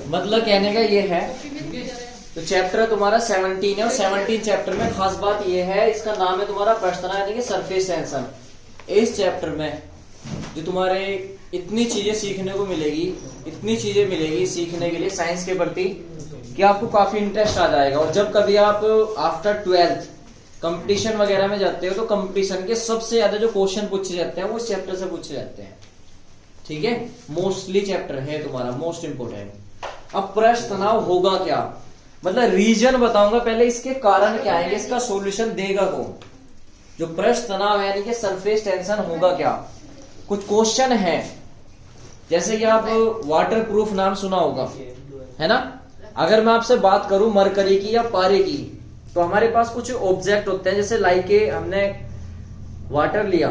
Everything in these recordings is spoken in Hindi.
मतलब कहने का ये है, तो चैप्टर तुम्हारा 17 है और 17 चैप्टर में खास बात ये है, इसका नाम है तुम्हारा प्रश्न यानी कि सरफेस टेंशन। इस चैप्टर में जो तुम्हारे इतनी चीजें सीखने को मिलेगी, इतनी चीजें मिलेगी सीखने के लिए साइंस के प्रति कि आपको काफी इंटरेस्ट आ जाएगा। और जब कभी आप आफ्टर 12th कंपटीशन वगैरह में जाते हो तो कंपटीशन के सबसे ज्यादा जो क्वेश्चन पूछे जाते हैं वो इस चैप्टर से पूछे जाते हैं। ठीक है, मोस्टली चैप्टर है तुम्हारा मोस्ट इंपोर्टेंट। अब प्रश्न तनाव होगा क्या, मतलब रीजन बताऊंगा पहले, इसके कारण क्या है, इसका सॉल्यूशन देगा कौन। जो प्रश्न तनाव है यानी कि सरफेस टेंशन होगा क्या, कुछ क्वेश्चन है, जैसे कि आप वाटर प्रूफ नाम सुना होगा, है ना। अगर मैं आपसे बात करूं मरकरी की या पारे की, तो हमारे पास कुछ ऑब्जेक्ट होते हैं, जैसे लाइक के हमने वाटर लिया,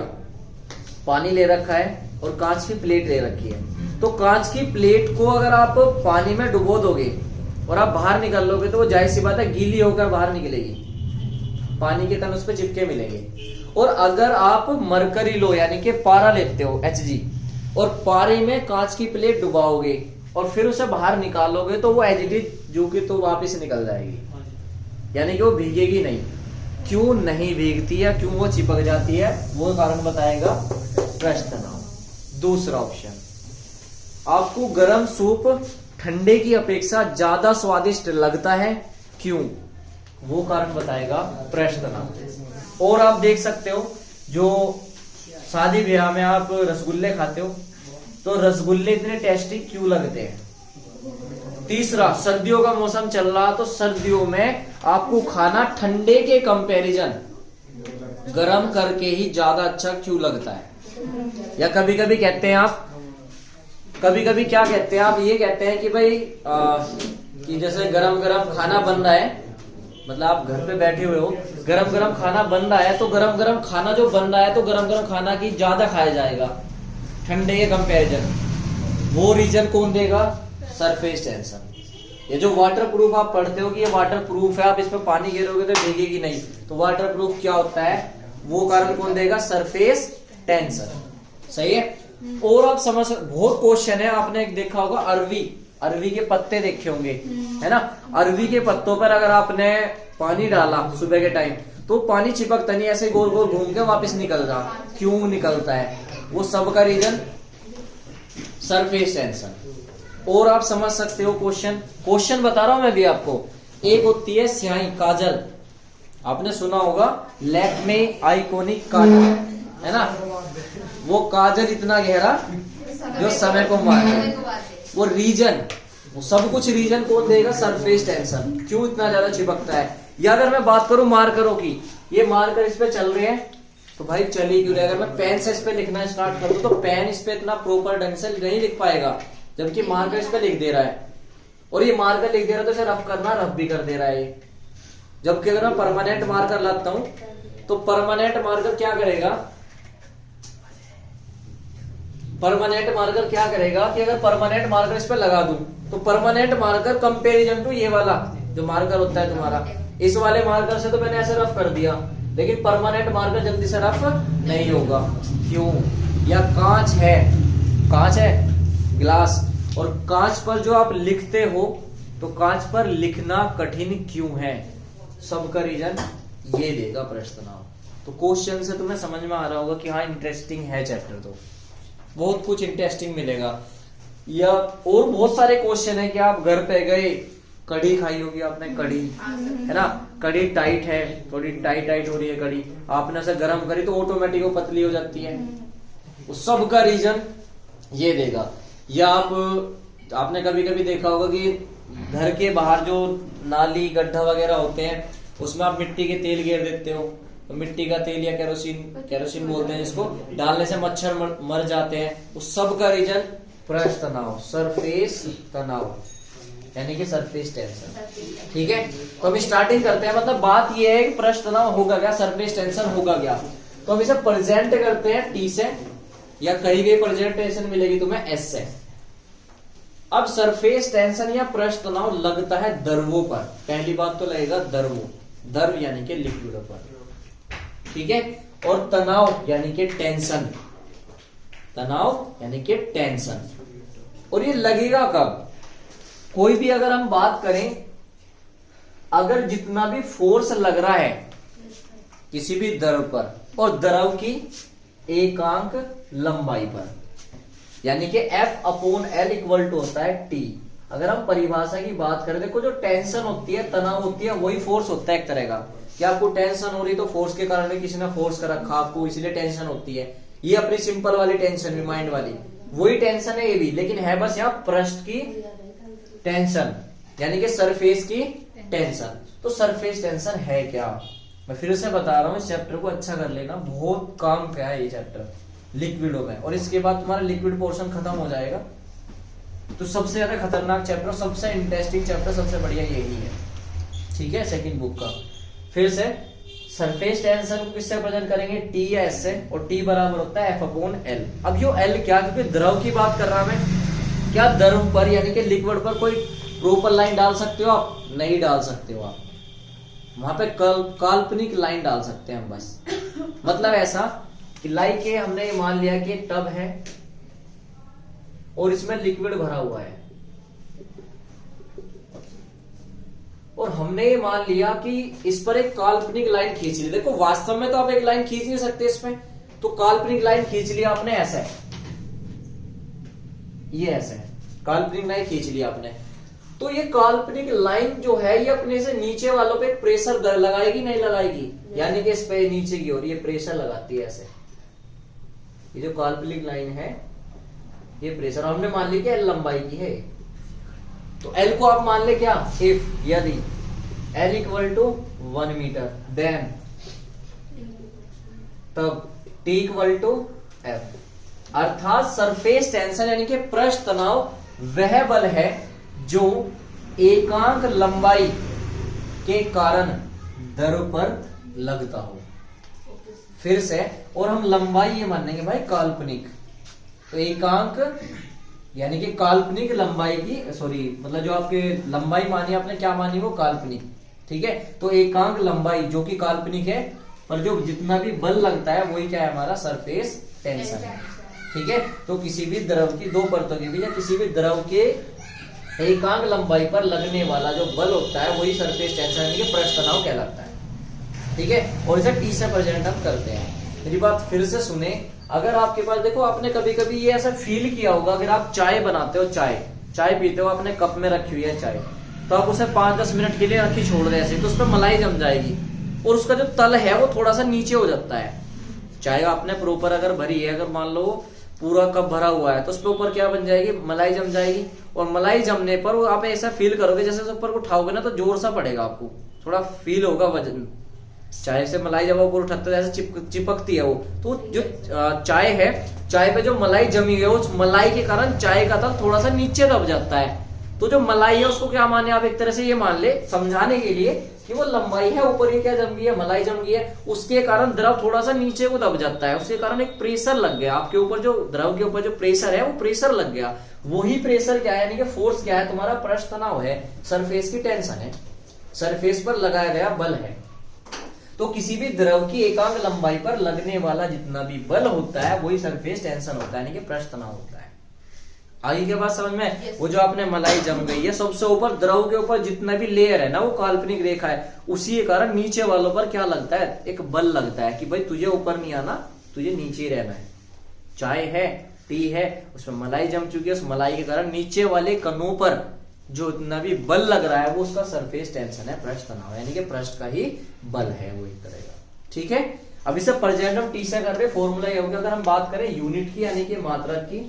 पानी ले रखा है और कांच की प्लेट ले रखी है। तो कांच की प्लेट को अगर आप पानी में डुबो दोगे और आप बाहर निकल लोगे तो वो जाहिर सी बात है गीली होकर बाहर निकलेगी, पानी के कण उस पर चिपके मिलेंगे। और अगर आप मरकरी लो यानी कि पारा लेते हो Hg और पारे में कांच की प्लेट डुबाओगे और फिर उसे बाहर निकालोगे तो वो Hg जो कि तो वापस निकल जाएगी, यानी कि वो भीगेगी नहीं। क्यों नहीं भीगती है, क्यों वो चिपक जाती है, वो कारण बताएगा प्रश्न तनाव। दूसरा ऑप्शन, आपको गर्म सूप ठंडे की अपेक्षा ज्यादा स्वादिष्ट लगता है, क्यों, वो कारण बताएगा प्रश्न तनाव। और आप देख सकते हो जो शादी ब्याह में आप रसगुल्ले खाते हो तो रसगुल्ले इतने टेस्टी क्यों लगते हैं। तीसरा, सर्दियों का मौसम चल रहा तो सर्दियों में आपको खाना ठंडे के कंपैरिजन गर्म करके ही ज्यादा अच्छा क्यों लगता है। या कभी कभी कहते हैं आप, कभी कभी क्या कहते हैं आप, ये कहते हैं कि भाई कि जैसे गरम गरम खाना बन रहा है, मतलब आप घर पे बैठे हुए हो, गरम गरम खाना बन रहा है तो गरम गरम खाना जो बन रहा है तो गरम गरम खाना की ज्यादा खाया जाएगा ठंडे के कंपैरिजन। वो रीजन कौन देगा, सरफेस टेंशन। ये जो वाटर प्रूफ आप पढ़ते हो कि ये वाटर प्रूफ है, आप इस पे पानी गिरोगे तो भीगेगी नहीं, तो वाटर प्रूफ क्या होता है, वो कारण कौन देगा, सरफेस टेंशन। सही है। और आप समझ, बहुत क्वेश्चन है, आपने एक देखा होगा अरवी के पत्ते देखे होंगे, है ना। अरवी के पत्तों पर अगर आपने पानी डाला सुबह के टाइम तो पानी चिपकता नहीं, ऐसे गोल गोल घूम के वापस निकल रहा, क्यों निकलता है, वो सब का रीजन सरफेस टेंशन। और आप समझ सकते हो क्वेश्चन बता रहा हूं मैं भी आपको। एक होती है स्याही काजल, आपने सुना होगा लैक्मे आइकॉनिक काजल, है ना। वो काजल इतना गहरा जो समय को मारे, वो रीजन, वो सब कुछ रीजन कौन देगा, सरफेस टेंशन, क्यों इतना ज्यादा चिपकता है। या अगर मैं बात करूं मार्करों की, ये मार्कर इस पे चल रहे हैं तो भाई चली क्यों रहे। अगर मैं पेन से इस पे लिखना स्टार्ट कर दूं तो पेन इस पे इतना प्रॉपर ढंग से नहीं लिख पाएगा, जबकि मार्कर इस पे लिख दे रहा है। और ये मार्कर लिख दे रहा है तो इसे रफ करना रफ भी कर दे रहा है। जबकि अगर मैं परमानेंट मार्कर लाता हूं तो परमानेंट मार्कर क्या करेगा, परमानेंट मार्कर क्या करेगा कि अगर परमानेंट मार्कर इस पे लगा दूं तो परमानेंट मार्कर कंपैरिजन टू ये वाला जो मार्कर होता है तुम्हारा, इस वाले मार्कर से तो मैंने ऐसे रफ कर दिया, लेकिन परमानेंट मार्कर जल्दी से रफ नहीं होगा। क्यों, या कांच है ग्लास, और कांच पर जो आप लिखते हो तो कांच पर लिखना कठिन क्यों है, सबका रीजन ये देगा प्रश्न तनाव। तो क्वेश्चन से तुम्हें समझ में आ रहा होगा कि हाँ इंटरेस्टिंग है चैप्टर, तो बहुत कुछ इंटरेस्टिंग मिलेगा। या और बहुत सारे क्वेश्चन है कि आप घर पे गए, कढ़ी खाई होगी आपने, कढ़ी है ना, कढ़ी टाइट है, थोड़ी टाइट हो रही है कढ़ी, आपने उसे गर्म करी तो ऑटोमेटिक वो पतली हो जाती है, उस सब का रीजन ये देगा। या आपने कभी कभी देखा होगा कि घर के बाहर जो नाली गड्ढा वगैरह होते हैं उसमें आप मिट्टी के तेल गिर देते हो, तो मिट्टी का तेल या केरोसिन बोलते हैं जिसको, डालने से मच्छर मर जाते हैं, उस सब का रीजन प्रश्न तनाव, सरफेस तनाव यानी कि सरफेस टेंशन। ठीक है, तो हम स्टार्टिंग करते हैं। मतलब बात यह है कि प्रश्न तनाव होगा क्या, सरफेस टेंशन होगा क्या, तो हम इसे प्रेजेंट करते हैं टी से, या कही गई प्रेजेंटेशन मिलेगी तुम्हें एस से। अब सरफेस टेंशन या प्रश्न तनाव लगता है द्रवों पर, पहली बात तो लगेगा द्रव यानी कि लिक्विड पर, ठीक है। और तनाव यानी कि टेंशन, तनाव यानी कि टेंशन। और ये लगेगा कब? कोई भी अगर हम बात करें, अगर जितना भी फोर्स लग रहा है किसी भी द्रव पर और द्रव की एकांक लंबाई पर, यानी कि F/L इक्वल टू होता है T। अगर हम परिभाषा की बात करें, देखो जो टेंशन होती है, तनाव होती है, वही फोर्स होता है एक तरह का। कि आपको टेंशन हो रही तो फोर्स के कारण किसी ने फोर्स कर रखा आपको, इसलिए टेंशन होती है। ये अपनी सिंपल वाली टेंशन, माइंड वाली, वही टेंशन है ये भी, लेकिन है बस यहाँ पृष्ठ की टेंशन यानी कि सरफेस की टेंशन। तो सरफेस टेंशन है क्या? मैं फिर से बता रहा हूं, इस चैप्टर को अच्छा कर लेना, बहुत काम का है ये चैप्टर लिक्विडों में। और इसके बाद तुम्हारा लिक्विड पोर्शन खत्म हो जाएगा। तो सबसे ज्यादा खतरनाक चैप्टर, सबसे इंटरेस्टिंग चैप्टर, सबसे बढ़िया यही है, ठीक है, सेकंड बुक का। फिर से सरफेस टेंशन को किससे प्रेजेंट करेंगे? T या S से, और T बराबर होता है F/L। अब यो L क्या, क्योंकि द्रव की बात कर रहा मैं, क्या द्रव पर यानी कि लिक्विड पर कोई प्रोपर लाइन डाल सकते हो आप? नहीं डाल सकते हो आप। वहां पे काल्पनिक लाइन डाल सकते हैं हम बस। मतलब ऐसा कि लाइक के हमने मान लिया कि एक टब है और इसमें लिक्विड भरा हुआ है, और हमने ये मान लिया कि इस पर एक काल्पनिक लाइन खींच ली। देखो वास्तव में तो आप एक लाइन खींच नहीं सकते इसमें, तो काल्पनिक लाइन खींच लिया आपने, ऐसा है, ये ऐसा है, काल्पनिक लाइन खींच लिया आपने। तो ये काल्पनिक लाइन जो है ये अपने से नीचे वालों पे प्रेशर लगाएगी, नहीं लगाएगी? यानी कि इस पे नीचे की ओर ये प्रेशर लगाती है ऐसे। ये जो काल्पनिक लाइन है ये प्रेशर, हमने मान ली कि L लंबाई की है, तो L को आप मान ले क्या? इफ यदि L equal to 1 metre, then तब T इक्वल टू F। अर्थात सरफेस टेंशन यानी कि पृष्ठ तनाव वह बल है जो एकांक लंबाई के कारण द्रव पर लगता हो। फिर से, और हम लंबाई ये मानेंगे भाई काल्पनिक, तो एकांक यानी कि काल्पनिक लंबाई की, सॉरी मतलब जो आपके लंबाई मानी आपने, क्या मानी? वो काल्पनिक, ठीक है। तो एकांक लंबाई जो कि काल्पनिक है, पर जो जितना भी बल लगता है वही क्या है? हमारा सरफेस टेंशन है, ठीक है। तो किसी भी द्रव की दो परतों के बीच या किसी भी द्रव के एकांक लंबाई पर लगने वाला जो बल होता है वही सरफेस टेंशन यानी कि पृष्ठ तनाव कहलाता है, ठीक है। और इसे T से प्रेजेंट हम करते हैं। मेरी बात फिर से सुने, अगर आपके पास, देखो आपने कभी कभी ये ऐसा फील किया होगा, अगर आप चाय बनाते हो, चाय पीते हो, आपने कप में रखी हुई है चाय, तो आप उसे 5-10 मिनट के लिए रखी छोड़ दे ऐसे, तो उस पर मलाई जम जाएगी और उसका जो तल है वो थोड़ा सा नीचे हो जाता है। चाय आपने प्रॉपर अगर भरी है, अगर मान लो पूरा कप भरा हुआ है, तो उसके ऊपर क्या बन जाएगी? मलाई जम जाएगी। और मलाई जमने पर वो आप ऐसा फील करोगे जैसे ऊपर को उठाओगे ना तो जोर सा पड़ेगा, आपको थोड़ा फील होगा वजन। चाय से मलाई जब ऊपर उठाते हैं जैसे चिपकती है वो, तो जो चाय है, चाय पे जो मलाई जमी है, उस मलाई के कारण चाय का तल थोड़ा सा नीचे दब जाता है। तो जो मलाई है उसको क्या माने आप? एक तरह से ये मान ले समझाने के लिए कि वो लंबाई है, ऊपर ये क्या जम गई है? मलाई जम गई है, उसके कारण द्रव थोड़ा सा नीचे को दब जाता है, उसके कारण एक प्रेशर लग गया आपके ऊपर, जो द्रव के ऊपर जो प्रेशर है वो प्रेशर लग गया। वही प्रेशर क्या है? यानी कि फोर्स क्या है? तुम्हारा पृष्ठ तनाव है, सरफेस की टेंशन है, सरफेस पर लगाया गया बल है। तो किसी भी द्रव की एकांक लंबाई पर लगने वाला जितना भी बल होता है वही सरफेस टेंशन होता है, यानी कि पृष्ठ तनाव होता है। आगे के बाद समझ में, वो जो आपने मलाई जम गई है, सबसे ऊपर द्रव के ऊपर जितना भी लेयर है ना वो काल्पनिक रेखा है, उसी के कारण नीचे वालों पर क्या लगता है? एक बल लगता है कि भाई तुझे ऊपर नहीं आना, तुझे नीचे ही रहना है। चाय है, टी है, उसमें मलाई जम चुकी है, उस मलाई के कारण नीचे वाले कणों पर जो इतना भी बल लग रहा है वो उसका सरफेस टेंशन है, पृष्ठ तनाव, यानी कि पृष्ठ का ही बल है वो एक तरह का, ठीक है। अब इसे प्रेजेंट हम T से कर रहे, फॉर्मूला ये होगा, अगर हम बात करें यूनिट की यानी कि मात्रा की,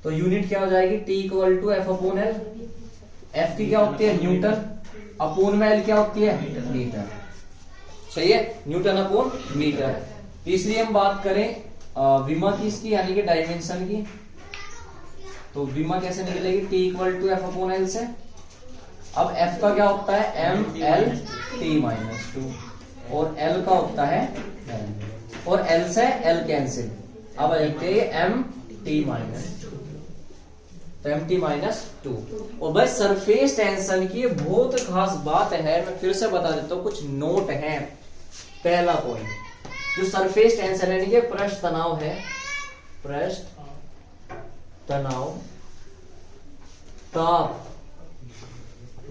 तो यूनिट क्या हो जाएगी? T equal to F/L। F की क्या होती है? न्यूटन, अपोन में L क्या होती है? मीटर, सही है, न्यूटन अपॉन मीटर। इसलिए हम बात करें विमा की, इसकी यानी कि डायमेंशन की, तो विमा कैसे निकलेगी? T इक्वल टू F/L से। अब F का क्या होता है? mL/T-2 और L का होता है L, और L से L कैंसिल, अब आते हैं MT-2, तो MT-2। और भाई सरफेस टेंशन की बहुत खास बात है, मैं फिर से बता देता हूँ, कुछ नोट है। पहला पॉइंट, जो सरफेस टेंशन यानी कि पृष्ठ तनाव है, पृष्ठ तनाव ताप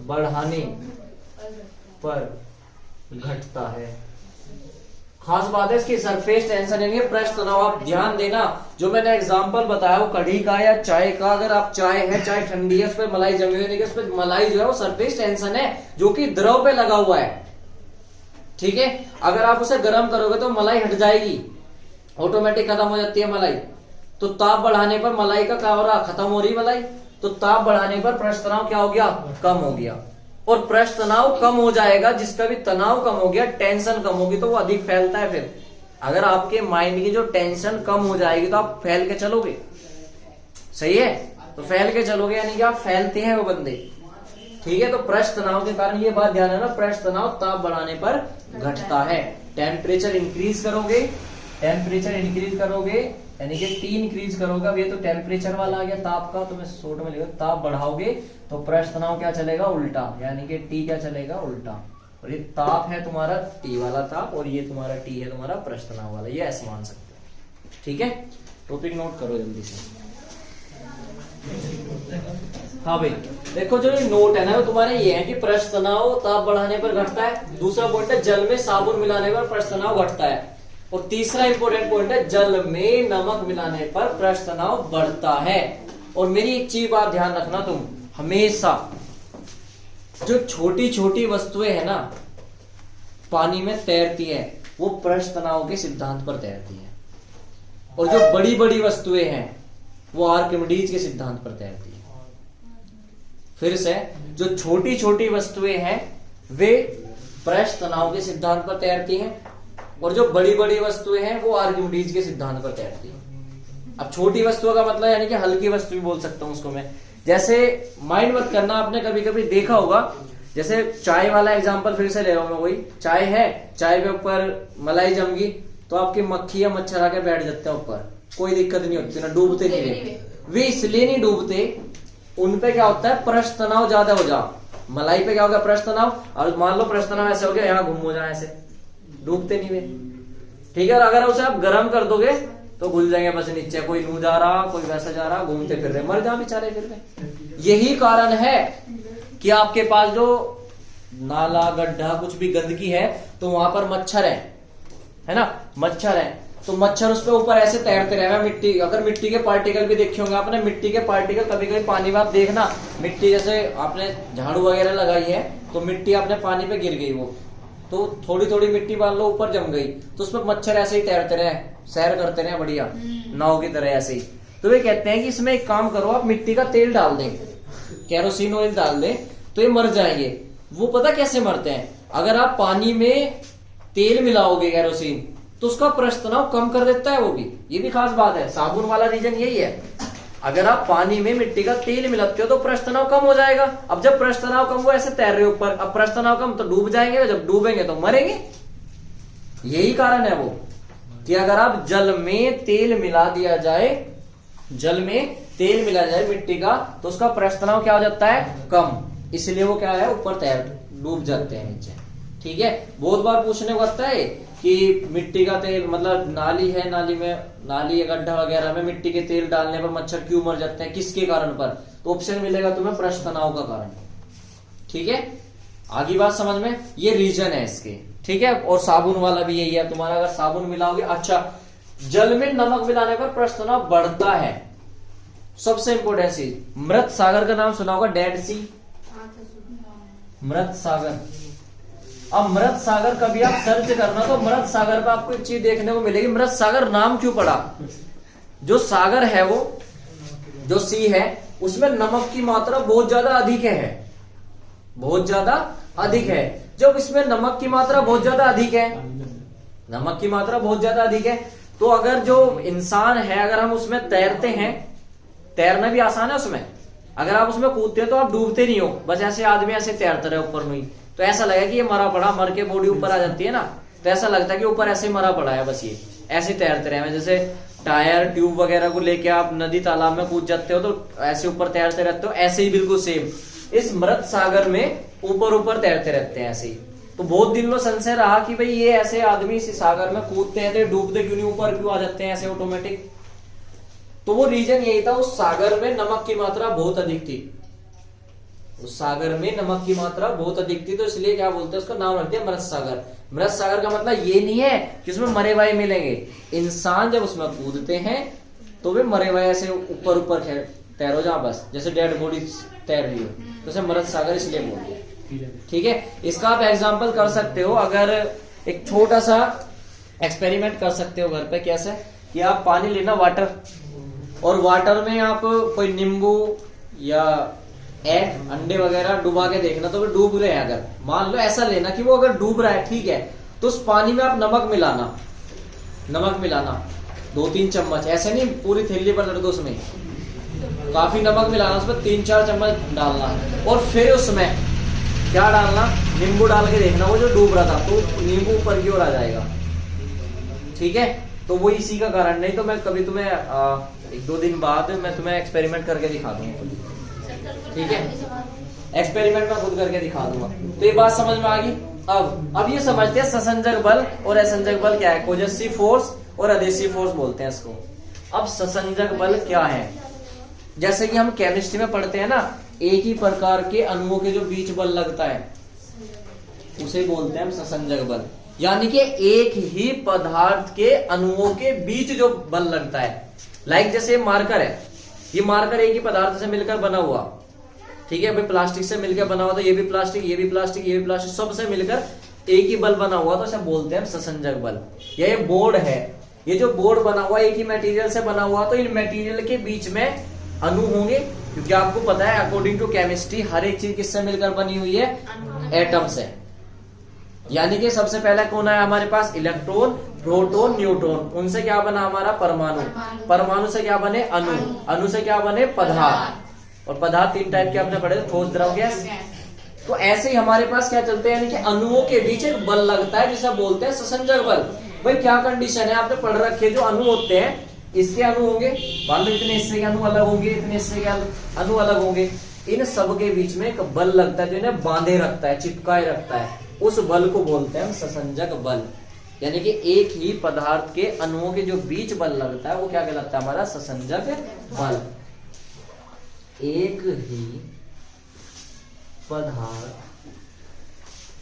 बढ़ाने पर घटता है। खास बात है इसकी सरफेस टेंशन यानी पृष्ठ तनाव। आप ध्यान देना, जो मैंने एग्जांपल बताया वो कढ़ी का या चाय का, अगर आप चाय है, चाय ठंडी है, उस पर मलाई जमी हुई है, उस पर मलाई जो है वो सरफेस टेंशन है जो कि द्रव पे लगा हुआ है। ठीक है, अगर आप उसे गर्म करोगे तो मलाई हट जाएगी, ऑटोमेटिक खत्म हो जाती है मलाई। तो ताप बढ़ाने पर मलाई का क्या हो रहा, खत्म हो रही मलाई। तो ताप बढ़ाने पर पृष्ठ तनाव क्या हो गया, कम हो गया। और पृष्ठ तनाव कम हो जाएगा, जिसका भी तनाव कम हो गया, टेंशन कम होगी तो वो अधिक फैलता है। फिर अगर आपके माइंड की जो टेंशन कम हो जाएगी तो आप फैल के चलोगे, सही है, तो फैल के चलोगे यानी कि आप फैलते हैं वो बंदे। ठीक है, तो पृष्ठ तनाव के कारण ये बात ध्यान रखना, पृष्ठ तनाव ताप बढ़ाने पर घटता है। टेम्परेचर इंक्रीज करोगे, टेम्परेचर इंक्रीज करोगे यानी कि T इंक्रीज करोगे। अब ये तो टेम्परेचर वाला आ गया ताप का, तो मैं शॉर्ट में लिखा, ताप बढ़ाओगे तो पृष्ठ तनाव क्या चलेगा, उल्टा, यानी कि T क्या चलेगा, उल्टा। और ये ताप है तुम्हारा T वाला ताप, और ये तुम्हारा T है तुम्हारा पृष्ठ तनाव वाला, ये ऐसे मान सकते हैं। ठीक है, टॉपिक नोट करो जल्दी से। हाँ भाई देखो, जो ये नोट है ना वो तुम्हारे ये है कि पृष्ठ तनाव ताप बढ़ाने पर घटता है। दूसरा पॉइंट है जल में साबुन मिलाने पर पृष्ठ तनाव घटता है। और तीसरा इंपॉर्टेंट पॉइंट है जल में नमक मिलाने पर पृष्ठ तनाव बढ़ता है। और मेरी एक चीज बात ध्यान रखना, तुम हमेशा जो छोटी छोटी वस्तुएं है ना पानी में तैरती है वो पृष्ठ तनाव के सिद्धांत पर तैरती है, और जो बड़ी बड़ी वस्तुएं हैं वो आर्किमिडीज के सिद्धांत पर तैरती है। फिर से, जो छोटी छोटी वस्तुएं हैं वे पृष्ठ तनाव के सिद्धांत पर तैरती हैं, और जो बड़ी बड़ी वस्तुएं हैं वो आर्किमिडीज के सिद्धांत पर तैरती हैं। अब छोटी वस्तुओं का मतलब यानी कि हल्की वस्तु भी बोल सकता हूं उसको मैं। जैसे माइंड मत करना, आपने कभी कभी देखा होगा, जैसे चाय वाला एग्जांपल फिर से ले रहा हूं मैं, वही चाय है, चाय के ऊपर मलाई जम गई तो आपकी मक्खी या मच्छर आके बैठ जाते हैं ऊपर, कोई दिक्कत नहीं होती ना, डूबते नहीं रहे। वे इसलिए नहीं डूबते, उनपे क्या होता है, पृष्ठ तनाव ज्यादा हो जा। मलाई पे क्या होगा, पृष्ठ तनाव, और मान लो पृष्ठ तनाव ऐसे हो गया, यहाँ घूम हो जाए, ऐसे डूबते नहीं वे। ठीक है, और अगर उसे आप गर्म कर दोगे तो घुल जाएंगे बस नीचे, कोई नू जा रहा, कोई वैसा जा रहा, घूमते फिर रहे, मर जा बेचारे फिर रहे। यही कारण है कि आपके पास जो नाला गड्ढा कुछ भी गंदगी है तो वहां पर मच्छर है ना, मच्छर है, तो मच्छर उस पर ऊपर ऐसे तैरते रहे। मिट्टी, अगर मिट्टी के पार्टिकल भी देखे होंगे आपने, मिट्टी के पार्टिकल कभी कभी पानी में आप देखना, मिट्टी जैसे आपने झाड़ू वगैरह लगाई है तो मिट्टी आपने पानी पे गिर गई, वो तो थोड़ी थोड़ी मिट्टी मान लो ऊपर जम गई, तो उसमें मच्छर ऐसे ही तैरते रहे, सैर करते रहे बढ़िया नाव की तरह ऐसे ही। तो वे कहते हैं कि इसमें एक काम करो, आप मिट्टी का तेल डाल दें, केरोसिन ऑयल डाल दें, तो ये मर जाएंगे। वो पता कैसे मरते हैं, अगर आप पानी में तेल मिलाओगे केरोसिन तो उसका पृष्ठ तनाव कम कर देता है वो भी, ये भी खास बात है। साबुन वाला रीजन यही है, अगर आप पानी में मिट्टी का तेल मिलाते हो तो पृष्ठ तनाव कम हो जाएगा। अब जब पृष्ठ तनाव कम हुआ, ऐसे तैर रहे ऊपर, अब पृष्ठ तनाव कम तो डूब जाएंगे, जब डूबेंगे तो मरेंगे। यही कारण है वो कि अगर आप जल में तेल मिला दिया जाए, जल में तेल मिला जाए मिट्टी का, तो उसका पृष्ठ तनाव क्या हो जाता है, कम, इसलिए वो क्या है, ऊपर तैर डूब जाते हैं नीचे। ठीक है, बहुत बार पूछने को आता है कि मिट्टी का तेल, मतलब नाली है, नाली में, नाली या गड्ढा वगैरह में मिट्टी के तेल डालने पर मच्छर क्यों मर जाते हैं, किसके कारण पर, तो ऑप्शन मिलेगा तुम्हें पृष्ठ तनाव का कारण। ठीक है, आगे बात समझ में, ये रीजन है इसके। ठीक है, और साबुन वाला भी यही है तुम्हारा, अगर साबुन मिलाओगे, अच्छा जल में नमक मिलाने पर पृष्ठ तनाव बढ़ता है। सबसे इंपोर्टेंट चीज, मृत सागर का नाम सुना होगा, डेड सी, मृत सागर। अब मृत सागर कभी आप सर्च करना तो मृत सागर पे आपको एक चीज देखने को मिलेगी, मृत सागर नाम क्यों पड़ा, जो सागर है वो, जो सी है, उसमें नमक की मात्रा बहुत ज्यादा अधिक है, बहुत ज्यादा अधिक है। जब इसमें नमक की मात्रा बहुत ज्यादा अधिक है, नमक की मात्रा बहुत ज्यादा अधिक है, तो अगर जो इंसान है, अगर हम उसमें तैरते हैं, तैरना भी आसान है उसमें, अगर आप उसमें कूदते हैं तो आप डूबते नहीं हो, बस ऐसे आदमी ऐसे तैरते रहे ऊपर में, तो ऐसा लगेगा कि ये मरा पड़ा, मर के बॉडी ऊपर आ जाती है ना, तो ऐसा लगता है कि ऊपर ऐसे मरा पड़ा है, बस ये ऐसे तैरते रहे। जैसे टायर ट्यूब वगैरह को लेके आप नदी तालाब में कूद जाते हो तो ऐसे ऊपर तैरते रहते हो, ऐसे ही बिल्कुल सेम इस मृत सागर में ऊपर ऊपर तैरते रहते हैं ऐसे ही। तो बहुत दिनों संशय रहा कि भाई ये ऐसे आदमी इस सागर में कूदते हैं तो डूबते क्यों नहीं, ऊपर क्यों आ जाते हैं ऐसे ऑटोमेटिक। तो वो रीजन यही था, उस सागर में नमक की मात्रा बहुत अधिक थी, उस सागर में नमक की मात्रा बहुत अधिक थी, तो इसलिए क्या बोलते हैं उसका नाम रख दिया मृत सागर। मृत सागर का मतलब ये नहीं है कि उसमें मरे हुए मिलेंगे, इंसान जब उसमें कूदते हैं तो वे मरे हुए ऐसे ऊपर ऊपर तैरो जहां, बस जैसे डेड बॉडी तैर रही हो, तो उसे मृत सागर इसलिए बोलते हैं। ठीक है, इसका आप एग्जाम्पल कर सकते हो, अगर एक छोटा सा एक्सपेरिमेंट कर सकते हो घर पे। कैसे कि आप पानी लेना वाटर, और वाटर में आप कोई नींबू या एग अंडे वगैरह डुबा के देखना, तो वो डूब रहे हैं। अगर मान लो ऐसा लेना कि वो अगर डूब रहा है, ठीक है, तो उस पानी में आप नमक मिलाना 2-3 चम्मच, ऐसे नहीं पूरी थैली पर लड़ दो, उसमें काफी नमक मिलाना, उसमें 3-4 चम्मच डालना, और फिर उसमें क्या डालना, नींबू डाल के देखना, वो जो डूब रहा था तो नींबू ऊपर की ओर आ जाएगा। ठीक है, तो वो इसी का कारण। नहीं तो मैं कभी तुम्हें 1-2 दिन बाद मैं तुम्हें एक्सपेरिमेंट करके दिखा दूंगा। ठीक है, एक्सपेरिमेंट में खुद करके दिखा दूंगा। तो ये बात समझ में आ गई। अब ये समझते हैं ससंजक बल और असंजक बल क्या है। कोजेसिव फोर्स और अधेसिव फोर्स बोलते हैं इसको। अब ससंजक बल क्या है, जैसे कि हम केमिस्ट्री में पढ़ते हैं ना, एक ही प्रकार के अणुओं के जो बीच बल लगता है उसे बोलते हैं हम ससंजक बल। यानी कि एक ही पदार्थ के अणुओं के बीच जो बल लगता है। लाइक जैसे मार्कर है, ये मार्कर एक ही पदार्थ से मिलकर बना हुआ, ठीक है भाई, प्लास्टिक से मिलकर बना हुआ, तो ये भी प्लास्टिक, ये भी प्लास्टिक, ये भी प्लास्टिक, सबसे मिलकर एक ही बल बना हुआ, तो इसे बोलते हैं ससंजक बल। ये बोर्ड है, ये जो बोर्ड बना हुआ एक ही मटेरियल से बना हुआ, तो इन मटेरियल के बीच में अणु होंगे, क्योंकि आपको पता है अकॉर्डिंग टू केमिस्ट्री हर एक चीज किससे मिलकर बनी हुई है, एटम से। यानी कि सबसे पहला कौन है हमारे पास, इलेक्ट्रॉन, प्रोटॉन, न्यूट्रॉन, उनसे क्या बना हमारा परमाणु, परमाणु से क्या बने अणु, अणु से क्या बने पदार्थ, और पदार्थ 3 टाइप के आपने पढ़े, ठोस, द्रव, गैस। तो ऐसे ही हमारे पास क्या चलते हैं, यानी कि अणुओं के बीच एक बल लगता है जिसे बोलते हैं ससंजक बल। भाई क्या कंडीशन है, आपने पढ़ रखे, जो अणु होते हैं इसके अणु होंगे, मान लो इतने हिस्से के अणु अलग होंगे, इतने हिस्से के अणु अलग होंगे, इन सब के बीच में एक बल लगता है जो इन्हें बांधे रखता है, चिपकाए रखता है, उस बल को बोलते हैं ससंजक बल। यानी कि एक ही पदार्थ के अणुओं के जो बीच बल लगता है वो क्या कहलाता है, हमारा ससंजक बल। एक ही पदार्थ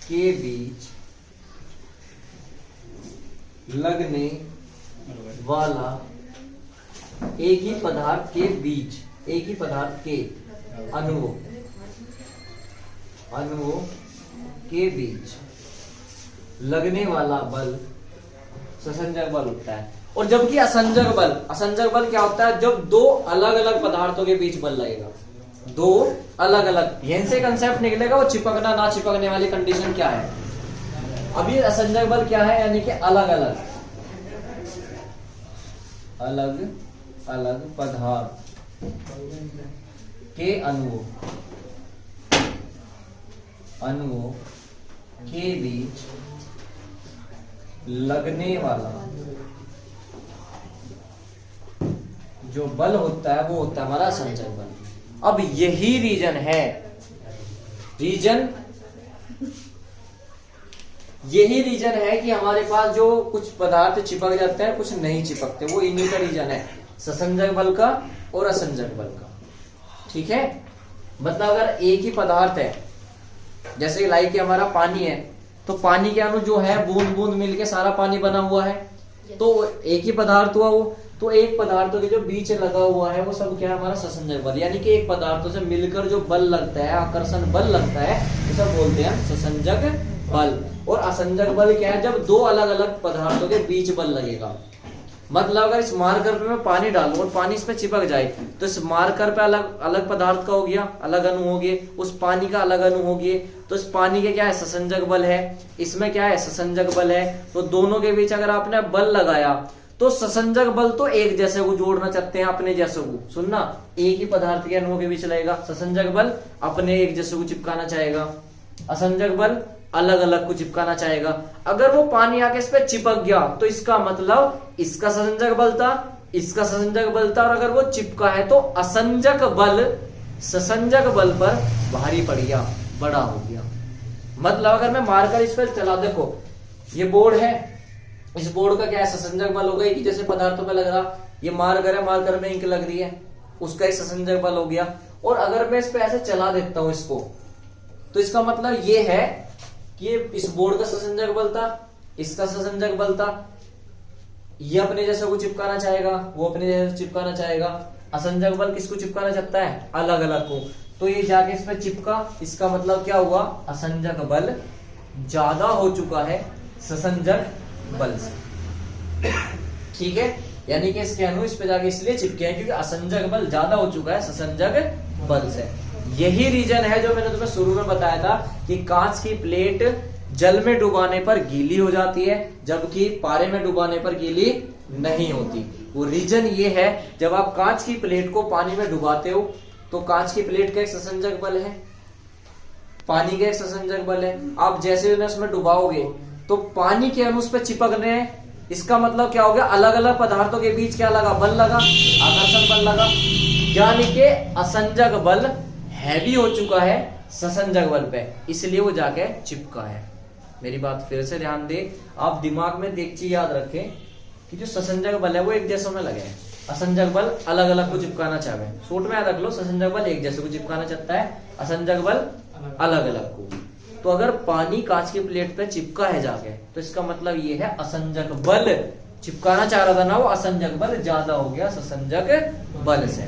के बीच लगने वाला, एक ही पदार्थ के बीच, एक ही पदार्थ के अणुओं के बीच लगने वाला बल ससंजक बल होता है। और जबकि असंजक बल क्या होता है, जब 2 अलग अलग पदार्थों के बीच बल लगेगा, 2 अलग अलग, यहीं से कंसेप्ट निकलेगा वो चिपकना ना चिपकने वाली कंडीशन क्या है। अभी असंजक बल क्या है, यानी कि अलग अलग पदार्थ के अणुओं के बीच लगने वाला जो बल होता है वो होता है हमारा असंजक बल। अब यही रीजन है, यही रीजन है कि हमारे पास जो कुछ पदार्थ चिपक जाते हैं, कुछ नहीं चिपकते, वो इन्हीं का रीजन है, ससंजक बल का और असंजक बल का। ठीक है, मतलब अगर एक ही पदार्थ है, जैसे लाइक कि हमारा पानी है, तो पानी के अणु जो है बूंद बूंद मिलके सारा पानी बना हुआ है, तो एक ही पदार्थ हुआ वो, तो एक पदार्थों के जो बीच लगा हुआ है वो सब क्या है, हमारा ससंजक बल। यानी कि एक पदार्थों से मिलकर जो बल लगता है, आकर्षण बल लगता है, वो सब बोलते हैं ससंजक बल। और असंजक बल क्या है, जब 2 अलग अलग पदार्थों के बीच बल लगेगा। मतलब अगर इस मार्कर पे मैं पानी डालूं और पानी इस पे चिपक जाए, तो इस मार्कर पे अलग अलग पदार्थ का हो गया, अलग अणु हो गए, उस पानी का अलग अणु हो गए, तो इस पानी के क्या है, ससंजक बल है, इसमें क्या है, ससंजक बल है। तो दोनों के बीच अगर आपने बल लगाया, तो ससंजक बल तो एक जैसे को जोड़ना चाहते हैं, अपने जैसे को, सुनना, एक ही पदार्थ के अणुओं के बीच लगेगा। ससंजक बल अपने एक जैसे को चिपकाना चाहेगा, असंजक बल अलग अलग को चिपकाना चाहेगा। अगर वो पानी आके इस पे चिपक गया, तो इसका मतलब इसका ससंजक बल था, इसका ससंजक बल था, और अगर वो चिपका है तो असंजक बल ससंजक बल पर भारी पड़ गया, बड़ा हो गया। मतलब अगर मैं मारकर इस पर चला, देखो ये बोर्ड है, इस बोर्ड का क्या है, ससंजक बल होगा, एक ही जैसे पदार्थों पे लग रहा। ये मार्कर है, मार्कर में इंक लग रही है, उसका एक ससंजक बल हो गया। और अगर मैं इस पे ऐसे चला देता हूं इसको, तो इसका मतलब ये है कि ये इस बोर्ड का ससंजक बल था, इसका ससंजक बल था, ये अपने जैसे को चिपकाना चाहेगा, वो अपने जैसे चिपकाना चाहेगा। असंजक बल किसको चिपकाना चाहता है? अलग अलग को। तो ये जाके इस पे चिपका, इसका मतलब क्या हुआ? असंजक बल ज्यादा हो चुका है ससंजक बल से। ठीक है, यानी कि इसके अणु इस पे जाके इसलिए चिपके हैं क्योंकि असंजक बल ज्यादा हो चुका है ससंजक बल से। यही रीजन है जो मैंने तुम्हें शुरू में बताया था कि कांच की प्लेट जल में डुबाने पर गीली हो जाती है, जबकि पारे में डुबाने पर गीली नहीं होती। वो रीजन ये है, जब आप कांच की प्लेट को पानी में डुबाते हो तो कांच की प्लेट का एक ससंजक बल है, पानी का एक ससंजक बल है। आप जैसे उन्हें उसमें डुबाओगे तो पानी के अणु उस पर चिपक रहे हैं, इसका मतलब क्या हो गया? अलग अलग पदार्थों के बीच क्या लगा? बल लगा, आकर्षण बल लगा, यानी कि असंजक बल हैवी हो चुका है ससंजक बल पे, इसलिए वो जाके चिपका है। मेरी बात फिर से ध्यान दे, आप दिमाग में एक चीज याद रखें कि जो ससंजक बल है वो एक जैसों में लगे हैं, असंजक बल अलग अलग को चिपकाना चाहे। शॉर्ट में याद रख लो, ससंजक बल एक जैसे को चिपकाना चाहता है, असंजक बल अलग अलग को। तो अगर पानी कांच की प्लेट पे चिपका है जाके, तो इसका मतलब ये है असंजक बल चिपकाना चाह रहा था ना वो, असंजक बल ज्यादा हो गया ससंजक बल से।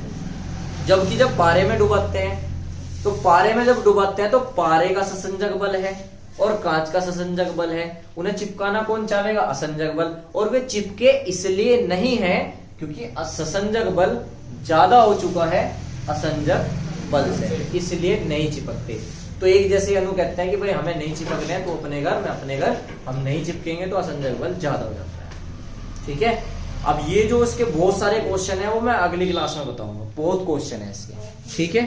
जबकि जब पारे में डुबाते हैं, तो पारे में जब डुबाते हैं तो पारे का ससंजक बल है और कांच का ससंजक बल है, उन्हें चिपकाना कौन चाहेगा? असंजक बल। और वे चिपके इसलिए नहीं है क्योंकि ससंजक बल ज्यादा हो चुका है असंजक बल से, इसलिए नहीं चिपकते। तो एक जैसे अणु कहते हैं कि भाई हमें नहीं चिपकने हैं तो अपने घर में अपने घर हम नहीं चिपकेंगे, तो असंजक बल ज्यादा हो जाता है। ठीक है, अब ये जो इसके बहुत सारे क्वेश्चन है वो मैं अगली क्लास में बताऊंगा, बहुत क्वेश्चन है इसके। ठीक है।